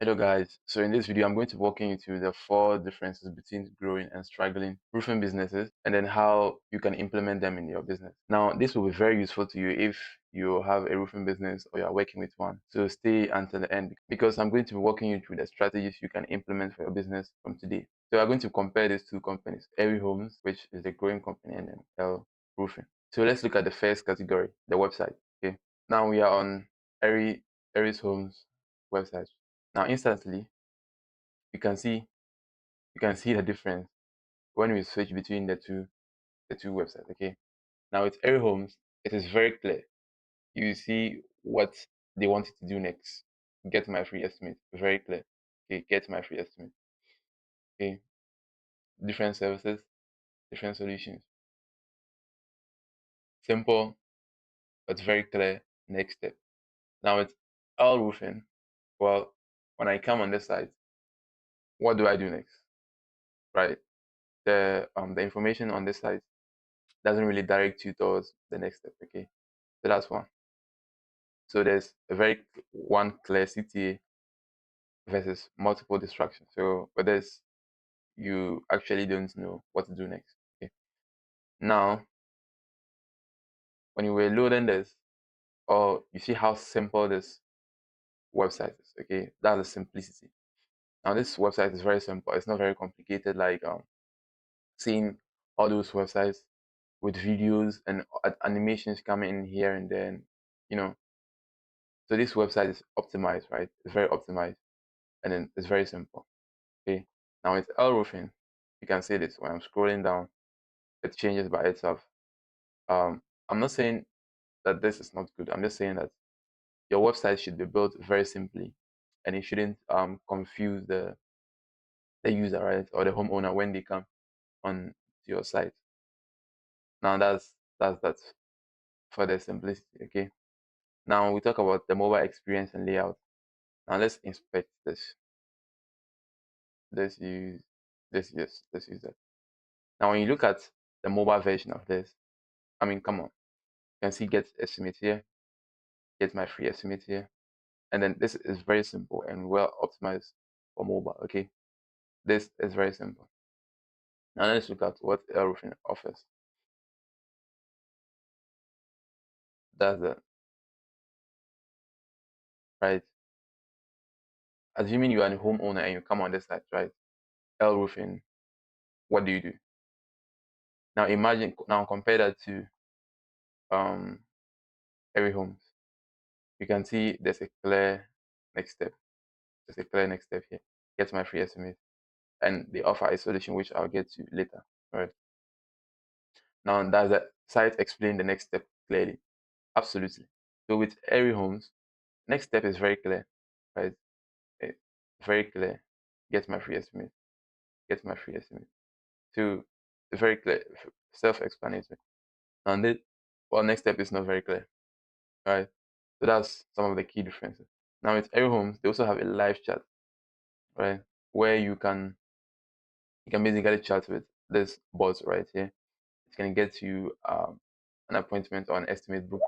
Hello guys, so in this video I'm going to be walking you through the 4 differences between growing and struggling roofing businesses and then how you can implement them in your business. Now this will be very useful to you if you have a roofing business or you are working with one. So stay until the end because I'm going to be walking you through the strategies you can implement for your business from today. So we're going to compare these two companies, Airy Homes, which is the growing company, and then L Roofing. So let's look at the first category, the website. Okay. Now we are on Aries Homes website. Now instantly you can see the difference when we switch between the two websites. Okay. Now with Airy Homes, it is very clear. You see what they want you to do next. Get my free estimate. Very clear. Okay, get my free estimate. Okay. Different services, different solutions. Simple but very clear next step. Now with L Roofing, well, when I come on this site, what do I do next? Right? The information on this site doesn't really direct you towards the next step. Okay, so that's one. So there's a very one clear CTA versus multiple distractions. So with this, you actually don't know what to do next. Okay. Now, when you were loading this, or you see how simple this website is. Okay, that's the simplicity. Now this website is very simple. It's not very complicated like seeing all those websites with videos and animations coming in here and then, you know. So this website is optimized, right? It's very optimized, and then it's very simple. Okay. Now with L roofing, you can see this when I'm scrolling down, it changes by itself. I'm not saying that this is not good. I'm just saying that your website should be built very simply, and it shouldn't confuse the user, right, or the homeowner when they come on to your site. Now that's for the simplicity. Okay. Now we talk about the mobile experience and layout. Now let's inspect this. Let's use this. Yes, let's use that. Now when you look at the mobile version of this, I mean, come on, you can see get estimate here, get my free estimate here, and then this is very simple and well optimized for mobile. Okay, this is very simple. Now let's look at what Roofing offers. That's the right. Assuming you are a homeowner and you come on this site, right? L Roofing, what do you do? Now imagine, now compare that to um Airy Homes. You can see there's a clear next step. There's a clear next step here. Get my free estimate, and they offer a solution which I'll get to later. Right. Now does the site explain the next step clearly? Absolutely. So with Airy Homes, next step is very clear, right? Eh, very clear. Get my free estimate. Get my free estimate. So it's very clear, self-explanatory. And the well, next step is not very clear, right? So that's some of the key differences. Now with Airy Homes, they also have a live chat, right? Where you can basically chat with this bot right here. It can get you an appointment or an estimate booked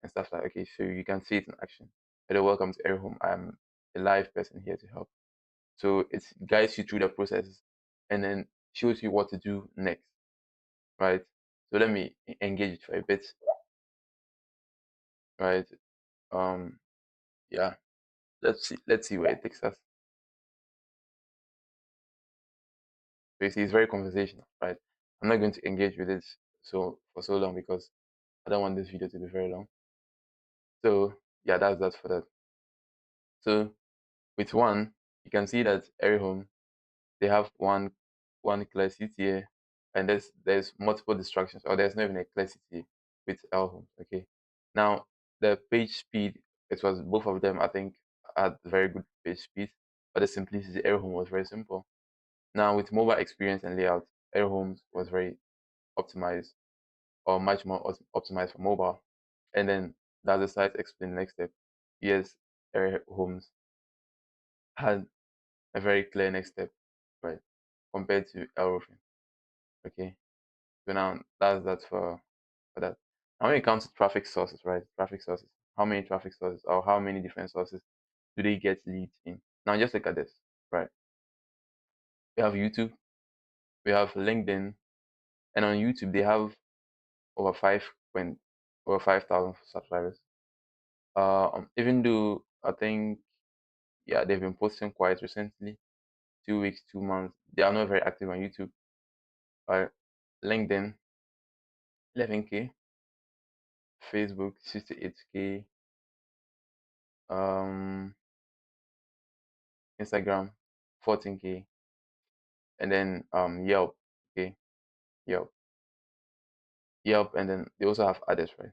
and stuff like that. Okay, so you can see it in action. Hello, welcome to Airy Home. I'm a live person here to help. So it guides you through the processes and then shows you what to do next, right? So let me engage it for a bit, right? Um, yeah, let's see where it takes us. So you see, it's very conversational, right? I'm not going to engage with it for so long because I don't want this video to be very long. So yeah, that's for that. So with one, you can see that every home they have one clear CTA, and there's multiple distractions, or there's not even a clear CTA with L homes. Okay, now the page speed, it was both of them. I think had very good page speed, but the simplicity Air Home was very simple. Now with mobile experience and layout, Air Homes was very optimized, or much more optimized for mobile. And then that's the site explain next step. Yes, Air Homes had a very clear next step, right, compared to L Roofing. Okay, so now that's that for that. Now when it comes to traffic sources, right? Traffic sources. How many traffic sources or how many different sources do they get leads in? Now just look at this, right? We have YouTube, we have LinkedIn, and on YouTube they have over point over 5,000 subscribers. Even though I think yeah they've been posting quite recently, 2 weeks, 2 months, they are not very active on YouTube. But LinkedIn 11K, Facebook 68K, um, Instagram 14K, and then Yelp, okay, Yelp, Yelp, and then they also have others, right?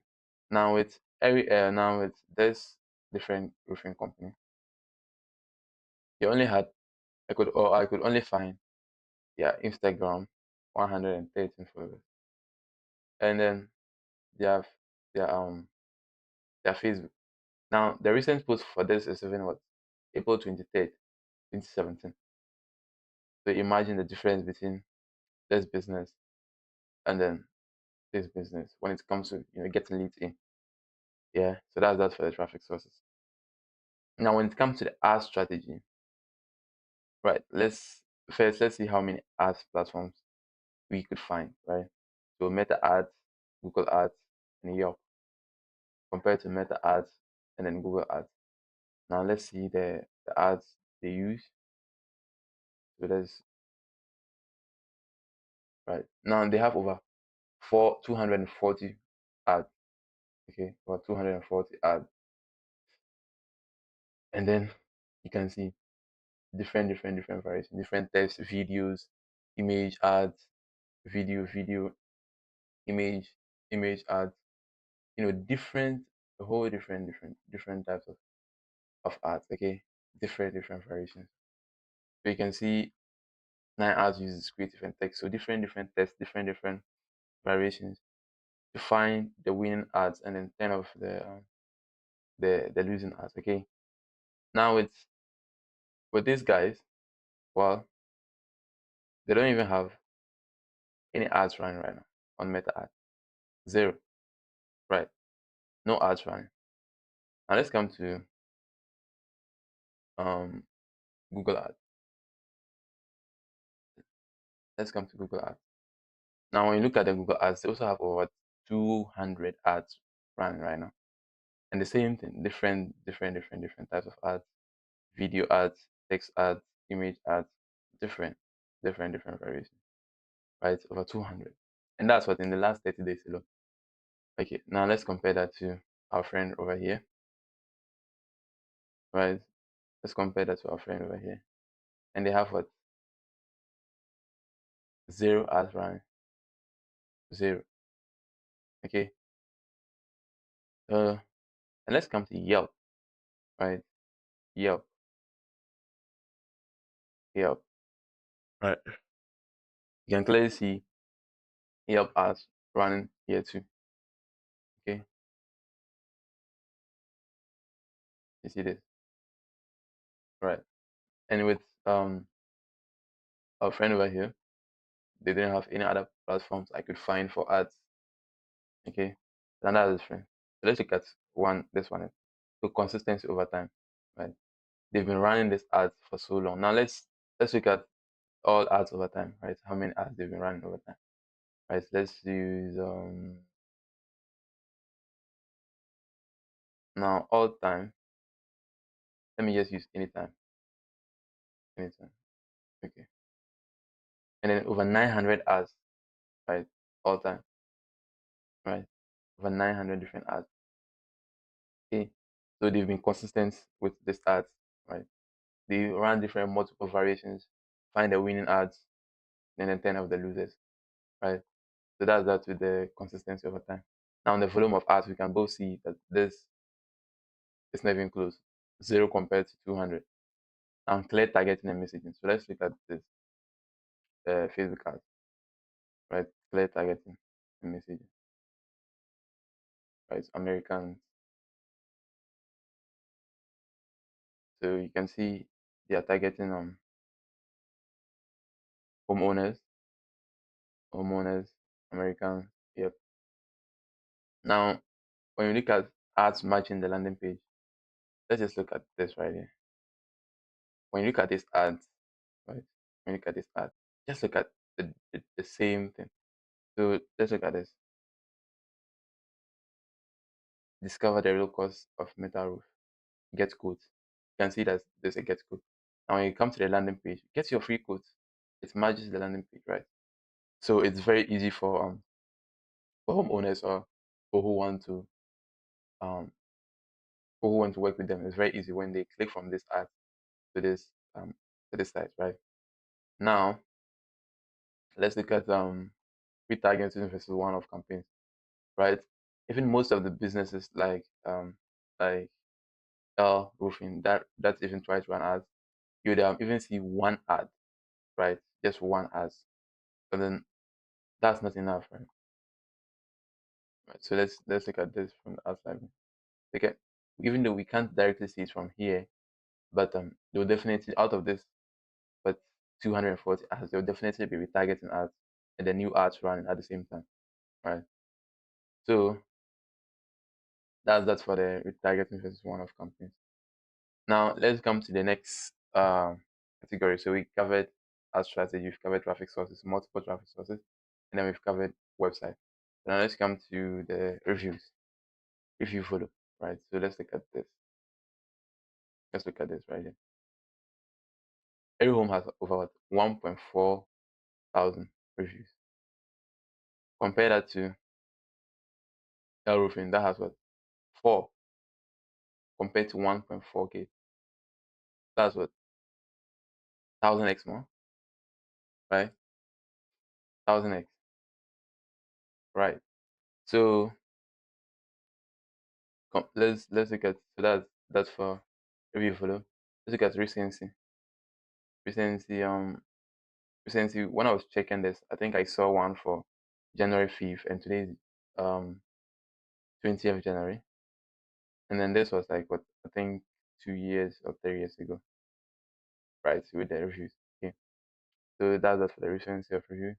Now with this different roofing company, they only had I could only find Instagram 113 followers, and then they have their their Facebook. Now the recent post for this is even what April 23rd, 2017. So imagine the difference between this business and then this business when it comes to getting leads in. Yeah, so that's that for the traffic sources. Now when it comes to the ad strategy, right? Let's see how many ads platforms we could find, right? So Meta Ads, Google Ads, and Yelp compared to Meta Ads and then Google Ads. Now let's see the ads they use. So there's right now they have over 240 ads. Okay, about 240 ads, and then you can see different variations, different text, videos, image ads, video, image, image ads. Different, a whole different types of ads. Okay, different variations. So you can see 9 ads uses creative and text. So different text, different variations to find the winning ads and then 10 of the losing ads. Okay, now with these guys, well, they don't even have any ads running right now on Meta Ads. Zero, right? No ads running. Now let's come to um Google Ads. Let's come to Google Ads. Now when you look at the Google Ads, they also have over 200 ads running right now. And the same thing, different types of ads, video ads, text ads, image ads, different, different variations, right? Over 200. And that's what in the last 30 days alone. Okay, now let's compare that to our friend over here, right? Let's compare that to our friend over here. And they have what? Zero ads running. Zero. Okay. And let's come to Yelp, right? Yelp, Yelp. Right. You can clearly see Yelp ads running here too. Okay. You see this? Right. And with our friend over here, they didn't have any other platforms I could find for ads. Okay. And that is different. So let's look at this one. So consistency over time. Right. They've been running this ads for so long. Now let's look at all ads over time, right? How many ads they've been running over time. Right. Let's use now all time. Let me just use anytime. Anytime. Okay. And then over 900 ads, right? All time. Right. Over 900 different ads. Okay. So they've been consistent with this ads, right? They run different multiple variations, find the winning ads, and then 10 of the losers, right? So that's that with the consistency over time. Now, on the volume of ads, we can both see that this is not even close, zero compared to 200. Now, clear targeting and messaging. So let's look at this Facebook ads, right? Clear targeting and messaging, right? Americans. So you can see they are targeting homeowners, homeowners, Americans. Yep. Now, when you look at ads matching the landing page, let's just look at this right here. when you look at this ad, right? When you look at this ad, just look at the same thing. So let's look at this. Discover the real cost of metal roof. Get quote. You can see that there's a get quote. Now when you come to the landing page, get your free quote. It matches the landing page, right? So it's very easy for homeowners or people um who want to work with them. It's very easy when they click from this ad to this um to this site, right? Now let's look at retargeting versus one-off campaigns, right? Even most of the businesses like L roofing that's even try to run ads, you'd even see one ad, right? Just one ad. But then that's not enough, right? Right. So let's look at this from the outside. Okay. Even though we can't directly see it from here, but they'll definitely out of this but 240 ads, they'll definitely be retargeting ads and the new ads running at the same time, right? So that's for the retargeting versus one-off campaigns. Now let's come to the next category. So we covered ad strategy, we've covered traffic sources, multiple traffic sources, and then we've covered website. Now let's come to the reviews, review follow, right? So let's look at this. Let's look at this right here. Every home has over what, 1.4 thousand reviews. Compare that to L roofing that has what, 4 compared to 1.4k. That's what, 1000x more, right? 1000x, right? So let's look at, so that's for review follow. Let's look at recency. Recency recency. When I was checking this, I think I saw one for January 5th, and today's 20th January, and then this was like what, I think 2 years or 3 years ago, right? With the reviews. Okay, so that's that for the recency of review.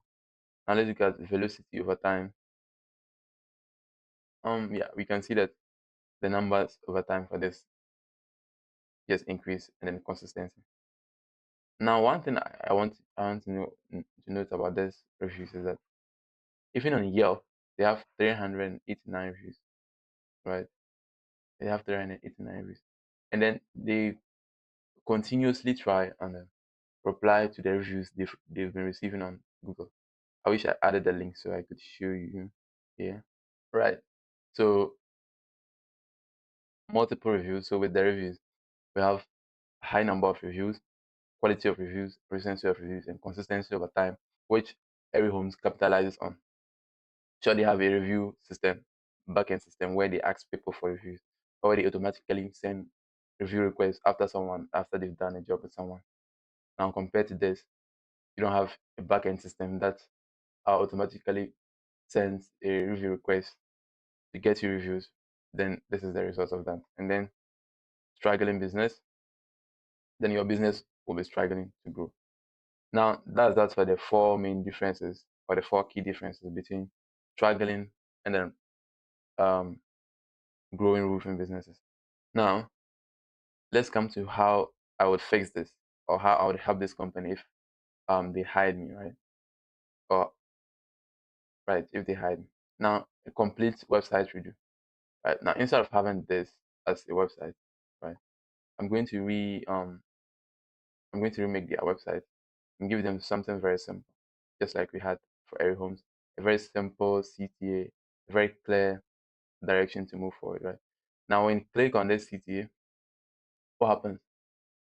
Now let's look at velocity over time. Yeah, we can see that the numbers over time for this just increase, and then consistency. Now, one thing I want to note about this reviews is that even on Yelp, they have 389 reviews, right? They have 389 reviews, and then they continuously try and reply to the reviews they've been receiving on Google. I wish I added the link so I could show you here. Right. So multiple reviews. So with the reviews, we have a high number of reviews, quality of reviews, recency of reviews, and consistency over time, which every homes capitalizes on. Sure, they have a review system, backend system where they ask people for reviews, or they automatically send review requests after they've done a job with someone. Now compared to this, you don't have a backend system that automatically sends a review request to get you reviews. Then this is the result of that. And then struggling business, then your business will be struggling to grow. Now that's for the four main differences or the four key differences between struggling and then um, growing roofing businesses. Now let's come to how I would fix this or how I would help this company if they hired me, right? Or right, if they hired me. Now a complete website redo. Right. Now instead of having this as a website, right, I'm going to I'm going to remake their website and give them something very simple, just like we had for Airy Homes. A very simple CTA, a very clear direction to move forward, right? Now when you click on this CTA, what happens?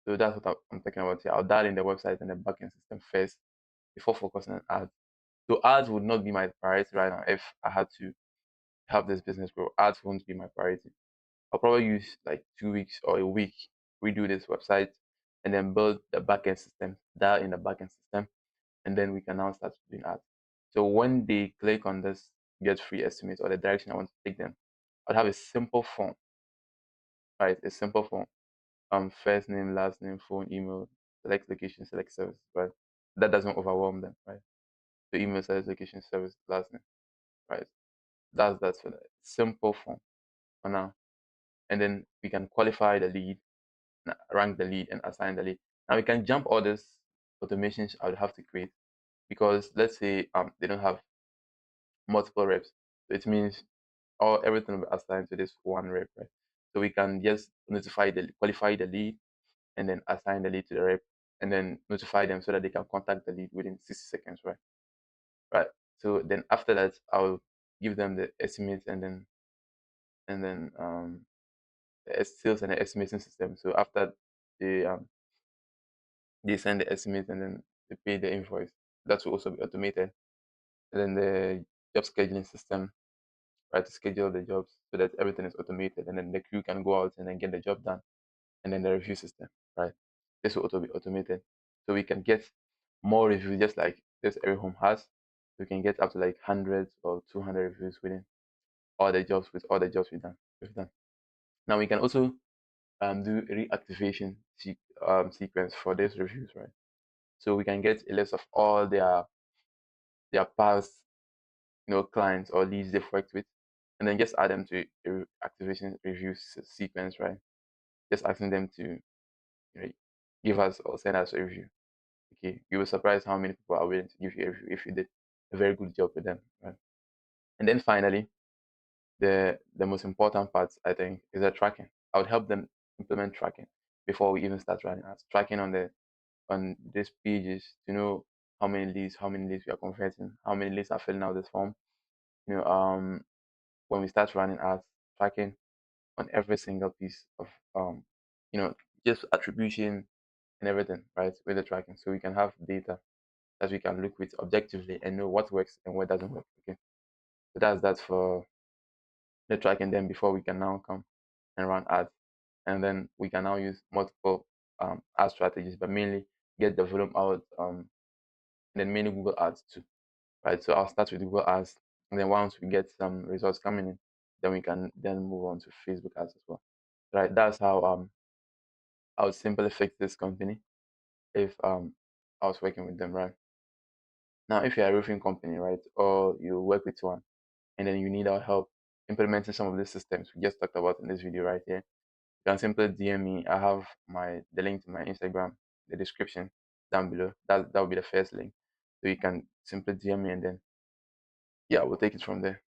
So that's what I'm talking about here. I'll dial in the website and the backend system first before focusing on ads. So ads would not be my priority right now if I had to help this business grow. Ads won't be my priority. I'll probably use like 2 weeks or a week, redo this website, and then build the backend system, dial in the backend system, and then we can now start doing ads. So when they click on this get free estimate or the direction I want to take them, I'll have a simple form, right? A simple form. First name, last name, phone, email, select location, select service, right? That doesn't overwhelm them, right? The email, select location, service, last name, right? That's for the simple form for now. And then we can qualify the lead, rank the lead, and assign the lead. Now we can jump all these automations I would have to create because let's say they don't have multiple reps. So it means all everything will be assigned to this one rep, right? So we can just qualify the lead and then assign the lead to the rep and then notify them so that they can contact the lead within 60 seconds, right? Right. So then after that, I'll give them the estimates and then the sales and the estimating system. So after they send the estimate and then they pay the invoice, that will also be automated. And then the job scheduling system, right, to schedule the jobs so that everything is automated and then the crew can go out and then get the job done. And then the review system, right? This will also be automated. So we can get more reviews just like this every home has. We can get up to like hundreds or 200 reviews within all the jobs with all the jobs we've done. Now we can also do reactivation sequence for these reviews, right? So we can get a list of all their past clients or leads they've worked with, and then just add them to a activation review sequence, right? Just asking them to give us or send us a review. Okay, you will surprise how many people are willing to give you a review if you did a very good job with them, right? And then finally, the most important part I think is the tracking. I would help them implement tracking before we even start running ads. Tracking on these pages to know how many leads we are converting, how many leads are filling out this form. You know, when we start running ads, tracking on every single piece of you know, just attribution and everything, right? With the tracking, so we can have data that we can look with objectively and know what works and what doesn't work. Okay, so that's that for the tracking. Then before we can now come and run ads, and then we can now use multiple ad strategies, but mainly get the volume out, and then mainly Google Ads too, right? So I'll start with Google Ads, and then once we get some results coming in, then we can then move on to Facebook ads as well. Right? That's how I would simply fix this company if I was working with them, right? Now, if you're a roofing company, right, or you work with one, and then you need our help implementing some of these systems we just talked about in this video right here, you can simply DM me. I have the link to my Instagram, the description down below. That will be the first link. So you can simply DM me and then yeah, we'll take it from there.